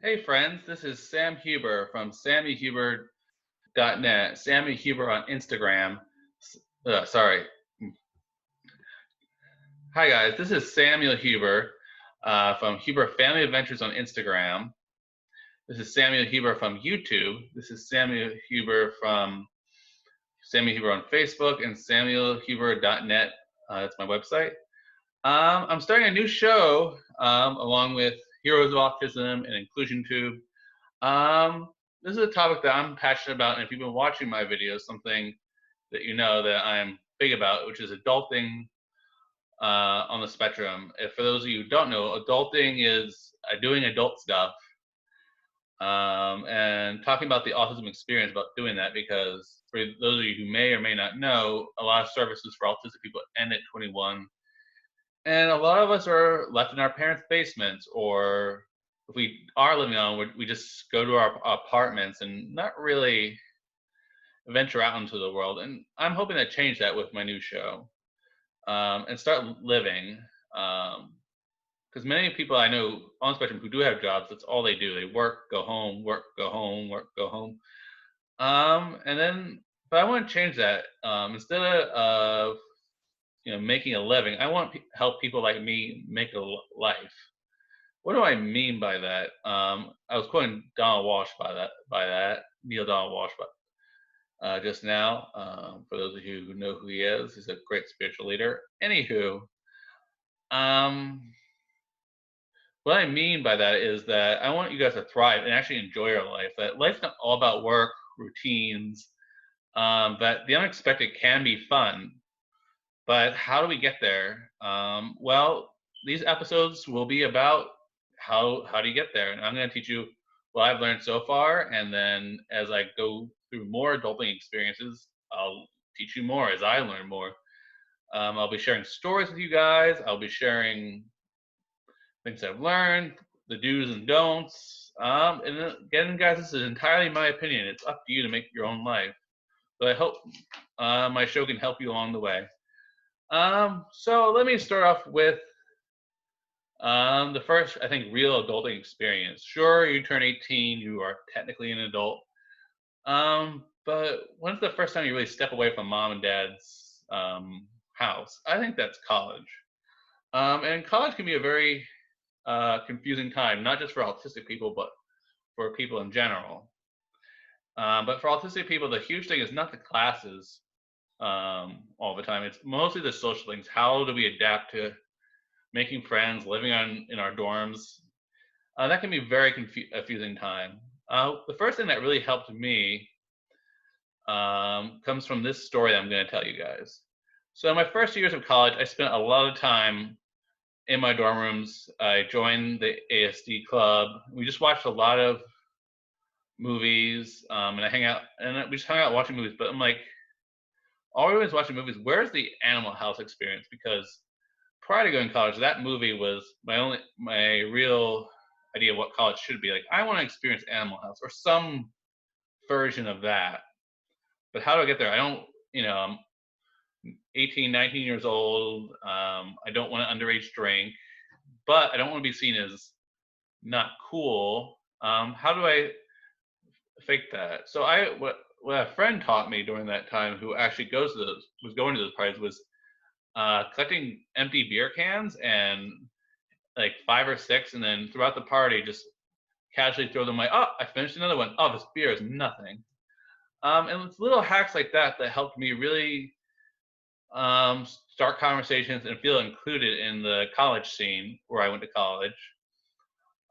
Hey friends, this is Sam Huber from SammyHuber.net. Sammy Huber on Instagram. Sorry. Hi guys, this is Samuel Huber from Huber Family Adventures on Instagram. This is Samuel Huber from YouTube. This is Samuel Huber from Samuel Huber on Facebook and SamuelHuber.net. That's my website. I'm starting a new show along with Heroes of Autism and Inclusion Tube. This is a topic that I'm passionate about, and if you've been watching my videos, something that you know that I'm big about, which is adulting on the spectrum. If for those of you who don't know, adulting is doing adult stuff, and talking about the autism experience about doing that, because for those of you who may or may not know, a lot of services for autistic people end at 21, and a lot of us are left in our parents' basements, or if we are living on, we just go to our apartments and not really venture out into the world. And I'm hoping to change that with my new show and start living. Because many people I know on the spectrum who do have jobs, that's all they do. They work, go home, work, go home, work, go home. And then, but I want to change that. Instead of making a living, I want to help people like me make a life. What do I mean by that? I was quoting Donald Walsh by that Neil Donald Walsh, just now. For those of you who know who he is, he's a great spiritual leader. Anywho, um, what I mean by that is that I want you guys to thrive and actually enjoy your life. That life's not all about work, routines. That the unexpected can be fun, but how do we get there? Well, these episodes will be about how do you get there, and I'm going to teach you what I've learned so far, and then as I go through more adulting experiences, I'll teach you more as I learn more. I'll be sharing stories with you guys. I'll be sharing things I've learned, the do's and don'ts. And again, guys, this is entirely my opinion. It's up to you to make your own life. But I hope my show can help you along the way. So let me start off with the first, I think, real adulting experience. Sure, you turn 18, you are technically an adult. But when's the first time you really step away from mom and dad's house? I think that's college. And college can be a very confusing time, not just for autistic people, but for people in general. But for autistic people, the huge thing is not the classes all the time. It's mostly the social things. How do we adapt to making friends, living in our dorms? That can be very confusing time. The first thing that really helped me comes from this story that I'm going to tell you guys. So, in my first years of college, I spent a lot of time in my dorm rooms. I joined the ASD club. We just watched a lot of movies, and I hang out, and we just hung out watching movies. But I'm like, always watching movies. Where's the Animal House experience? Because prior to going to college, that movie was my real idea of what college should be like. I want to experience Animal House or some version of that. But how do I get there? I don't, I'm 18, 19 years old. I don't want to underage drink, but I don't want to be seen as not cool. How do I fake that? So what a friend taught me during that time, who actually was going to those parties, was collecting empty beer cans and like 5 or 6, and then throughout the party just casually throw them, like, oh, I finished another one. Oh, this beer is nothing. And it's little hacks like that that helped me really start conversations and feel included in the college scene where I went to college.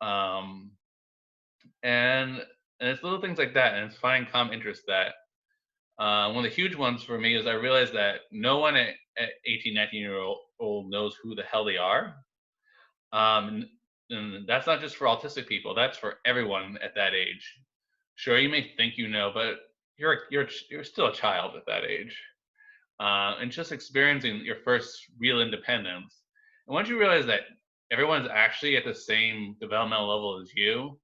Um, and it's little things like that, and it's finding common interests that one of the huge ones for me is I realized that no one at 18, 19-year-old knows who the hell they are. And that's not just for autistic people, that's for everyone at that age. Sure, you may think you know, but you're still a child at that age. And just experiencing your first real independence. And once you realize that everyone's actually at the same developmental level as you,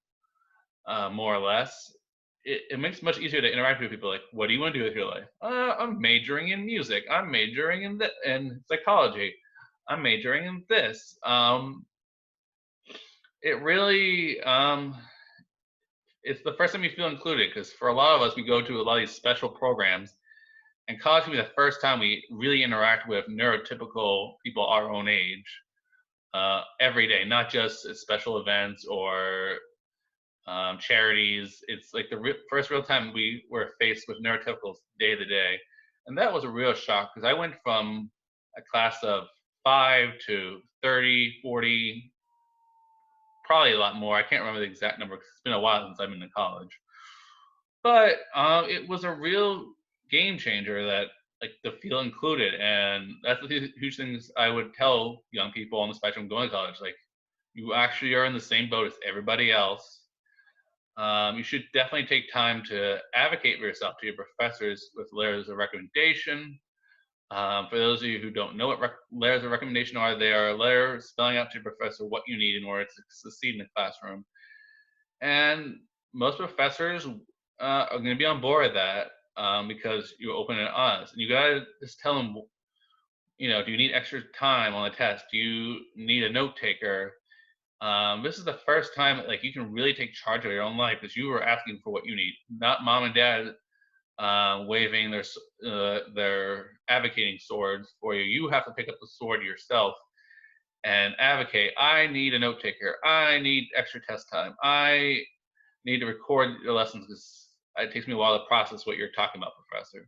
more or less, it makes it much easier to interact with people. Like, what do you want to do with your life? I'm majoring in music. I'm majoring in psychology. I'm majoring in this. It really it's the first time you feel included, because for a lot of us, we go to a lot of these special programs, and college can be the first time we really interact with neurotypical people our own age every day, not just at special events or charities. It's like the first real time we were faced with neurotypicals day to day. And that was a real shock because I went from a class of 5 to 30, 40, probably a lot more. I can't remember the exact number because it's been a while since I've been to college. But it was a real game changer that like to feel included, and that's the huge things I would tell young people on the spectrum going to college. Like you actually are in the same boat as everybody else. You should definitely take time to advocate for yourself to your professors with letters of recommendation. For those of you who don't know what letters of recommendation are, they are letters spelling out to your professor what you need in order to succeed in the classroom. And most professors are going to be on board with that because you're open and honest. And you got to just tell them, do you need extra time on the test? Do you need a note taker? This is the first time that, like, you can really take charge of your own life because you were asking for what you need, not mom and dad waving their advocating swords for you. You have to pick up the sword yourself and advocate. I need a note taker. I need extra test time. I need to record your lessons because it takes me a while to process what you're talking about, professor.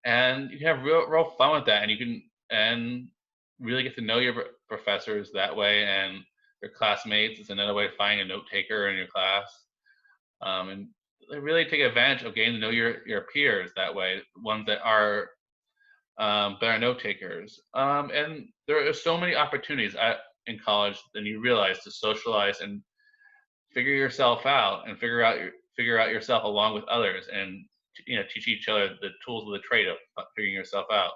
And you can have real fun with that, and you can really get to know your professors that way, and your classmates. It's another way of finding a note taker in your class, and really take advantage of getting to know your peers that way, ones that are better note takers. And there are so many opportunities in college than you realize to socialize and figure yourself out and figure out yourself along with others, and teach each other the tools of the trade of figuring yourself out.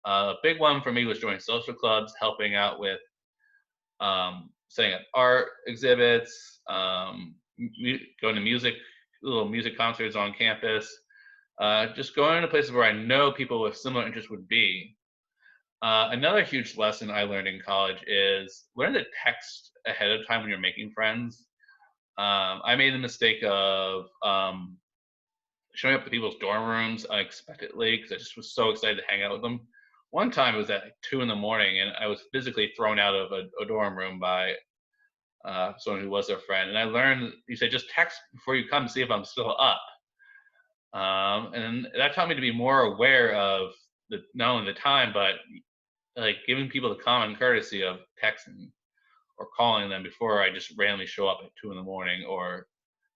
A big one for me was joining social clubs, helping out with setting up art exhibits, going to little music concerts on campus, just going to places where I know people with similar interests would be. Another huge lesson I learned in college is learn to text ahead of time when you're making friends. I made the mistake of showing up to people's dorm rooms unexpectedly because I just was so excited to hang out with them. One time it was at like 2 in the morning, and I was physically thrown out of a dorm room by someone who was their friend. And I learned, he said, just text before you come to see if I'm still up. And that taught me to be more aware of not only the time, but like giving people the common courtesy of texting or calling them before I just randomly show up at 2 in the morning or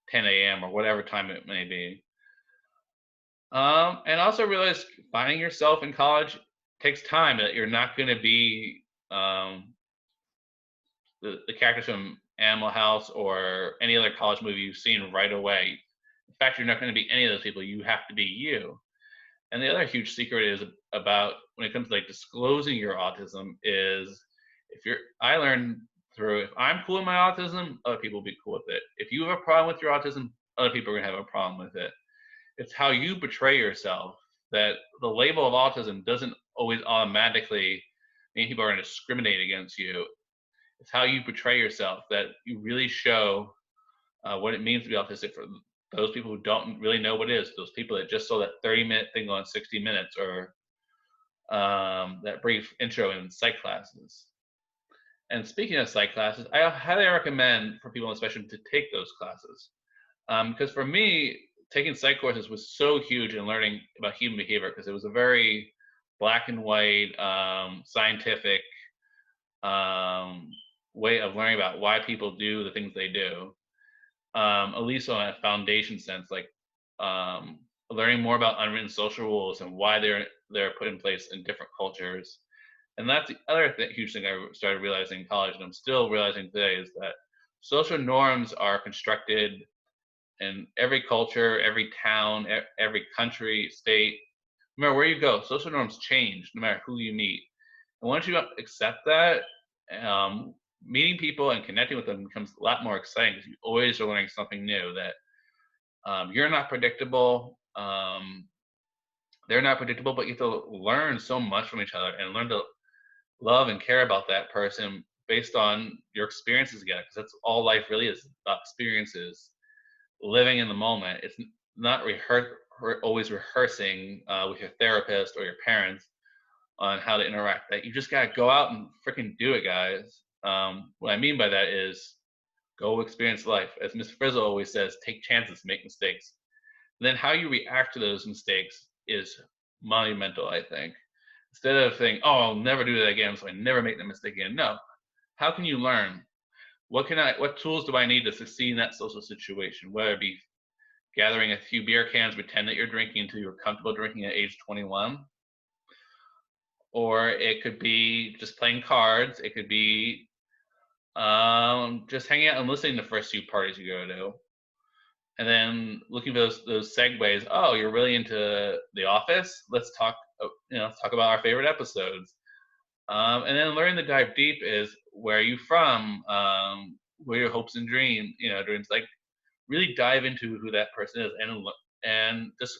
10 a.m. or whatever time it may be. And also realize finding yourself in college takes time. That you're not going to be the characters from Animal House or any other college movie you've seen right away. In fact, you're not going to be any of those people. You have to be you. And the other huge secret is about when it comes to like disclosing your autism is I learned through, if I'm cool with my autism, other people will be cool with it. If you have a problem with your autism, other people are going to have a problem with it. It's how you portray yourself, that the label of autism doesn't always automatically mean people are going to discriminate against you. It's how you portray yourself that you really show what it means to be autistic for those people who don't really know what it is, those people that just saw that 30-minute thing on 60 Minutes or that brief intro in psych classes. And speaking of psych classes, I highly recommend for people in the spectrum to take those classes. Because for me, taking psych courses was so huge in learning about human behavior because it was a very black and white, scientific way of learning about why people do the things they do. At least on a foundation sense, like learning more about unwritten social rules and why they're put in place in different cultures. And that's the other huge thing I started realizing in college, and I'm still realizing today, is that social norms are constructed in every culture, every town, every country, state. No matter where you go, social norms change no matter who you meet. And once you accept that, meeting people and connecting with them becomes a lot more exciting because you always are learning something new. That you're not predictable. They're not predictable, but you have to learn so much from each other and learn to love and care about that person based on your experiences together, because that's all life really is, about experiences living in the moment. It's not always rehearsing with your therapist or your parents on how to interact. That you just gotta go out and freaking do it, guys. What I mean by that is go experience life. As Miss Frizzle always says, take chances, make mistakes. And then how you react to those mistakes is monumental, I think. Instead of saying, "Oh, I'll never do that again, so I never make that mistake again." No. How can you learn? What tools do I need to succeed in that social situation? Whether it be gathering a few beer cans, pretend that you're drinking until you're comfortable drinking at age 21, or it could be just playing cards. It could be just hanging out and listening to the first few parties you go to, and then looking for those segues. Oh, you're really into The Office? Let's talk. Let's talk about our favorite episodes. And then learning to dive deep is where are you from? What are your hopes and dreams? Like really dive into who that person is, and just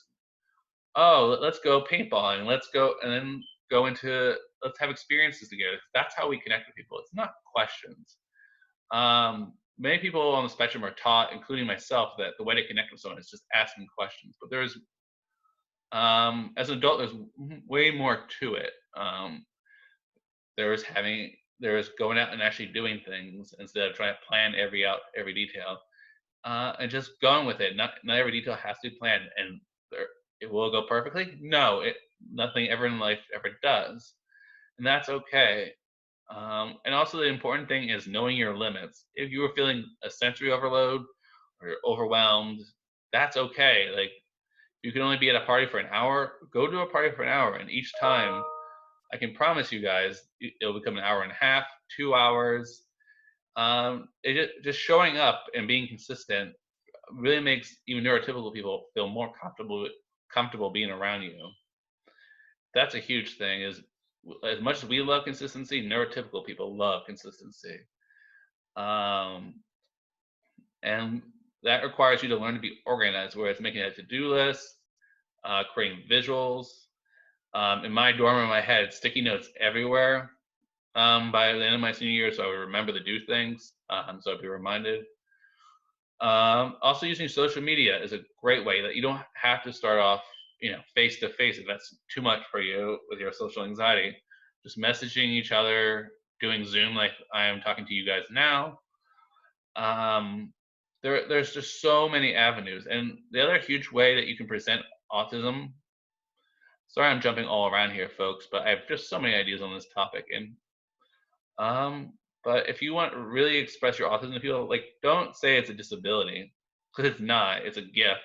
let's go paintballing. Let's go, and then go into let's have experiences together. That's how we connect with people. It's not questions. Many people on the spectrum are taught, including myself, that the way to connect with someone is just asking questions. But as an adult, there's way more to it. There is going out and actually doing things instead of trying to plan every detail, and just going with it. Not every detail has to be planned, and it will go perfectly. No, nothing ever in life ever does, and that's okay. And also, the important thing is knowing your limits. If you are feeling a sensory overload or you're overwhelmed, that's okay. Like, you can only be at a party for an hour, go to a party for an hour, and each time, I can promise you guys, it'll become an hour and a half, 2 hours. Just showing up and being consistent really makes even neurotypical people feel more comfortable being around you. That's a huge thing. Is as much as we love consistency, neurotypical people love consistency. Um, and that requires you to learn to be organized, where it's making a to-do list, creating visuals. In my dorm, in my head, sticky notes everywhere. By the end of my senior year, so I would remember to do things, so I'd be reminded. Also, using social media is a great way that you don't have to start off, face to face if that's too much for you with your social anxiety. Just messaging each other, doing Zoom like I am talking to you guys now. There's just so many avenues, and the other huge way that you can present autism. Sorry, I'm jumping all around here, folks, but I have just so many ideas on this topic, and um, but if you want to really express your autism to people, like, don't say it's a disability, because it's not. It's a gift.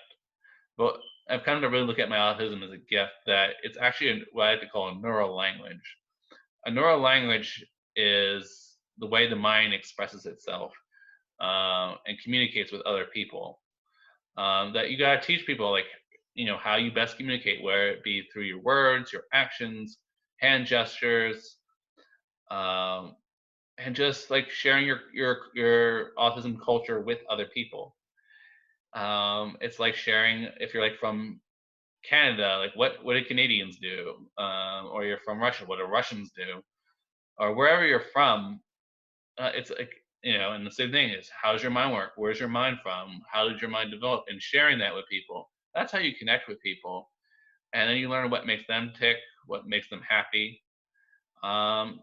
But I've come to really look at my autism as a gift, that it's actually what I like to call a neural language. A neural language is the way the mind expresses itself, and communicates with other people. That you gotta teach people, like, how you best communicate, whether it be through your words, your actions, hand gestures, um, and just like sharing your autism culture with other people. It's like sharing, if you're like from Canada, like what do Canadians do, or you're from Russia, what do Russians do, or wherever you're from. It's like, and the same thing is, how's your mind work? Where's your mind from? How did your mind develop? And sharing that with people. That's how you connect with people, and then you learn what makes them tick, what makes them happy. Um,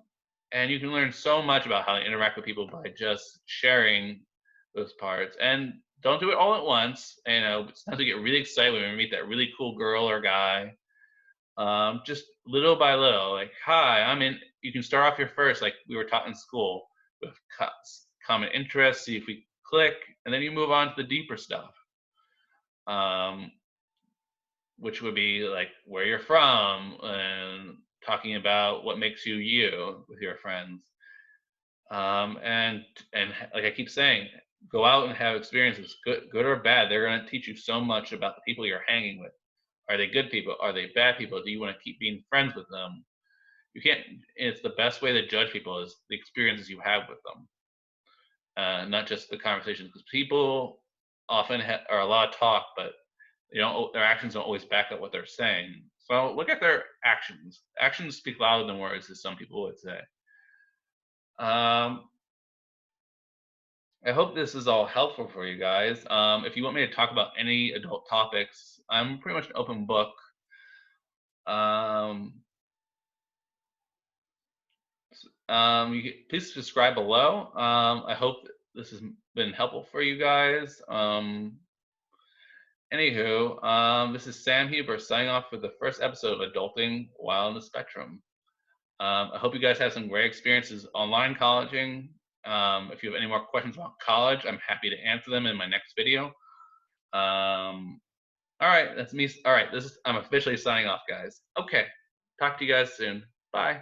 and you can learn so much about how to interact with people by just sharing those parts. And don't do it all at once. It's not to get really excited when we meet that really cool girl or guy. Just little by little, like, hi, I'm in. You can start off your first, like we were taught in school, with common interests, see if we click, and then you move on to the deeper stuff, um, which would be like where you're from, and talking about what makes you you with your friends. And like I keep saying, go out and have experiences, good or bad. They're going to teach you so much about the people you're hanging with. Are they good people? Are they bad people? Do you want to keep being friends with them? You can't. It's the best way to judge people is the experiences you have with them, not just the conversations. Because people often are a lot of talk, but their actions don't always back up what they're saying. So look at their actions. Actions speak louder than words, as some people would say. Um, I hope this is all helpful for you guys. If you want me to talk about any adult topics, I'm pretty much an open book. Um, please subscribe below. I hope this has been helpful for you guys. Anywho, this is Sam Huber signing off for the first episode of Adulting While on the Spectrum. I hope you guys have some great experiences online colleging. If you have any more questions about college, I'm happy to answer them in my next video. All right, that's me. All right, I'm officially signing off, guys. Okay, talk to you guys soon. Bye.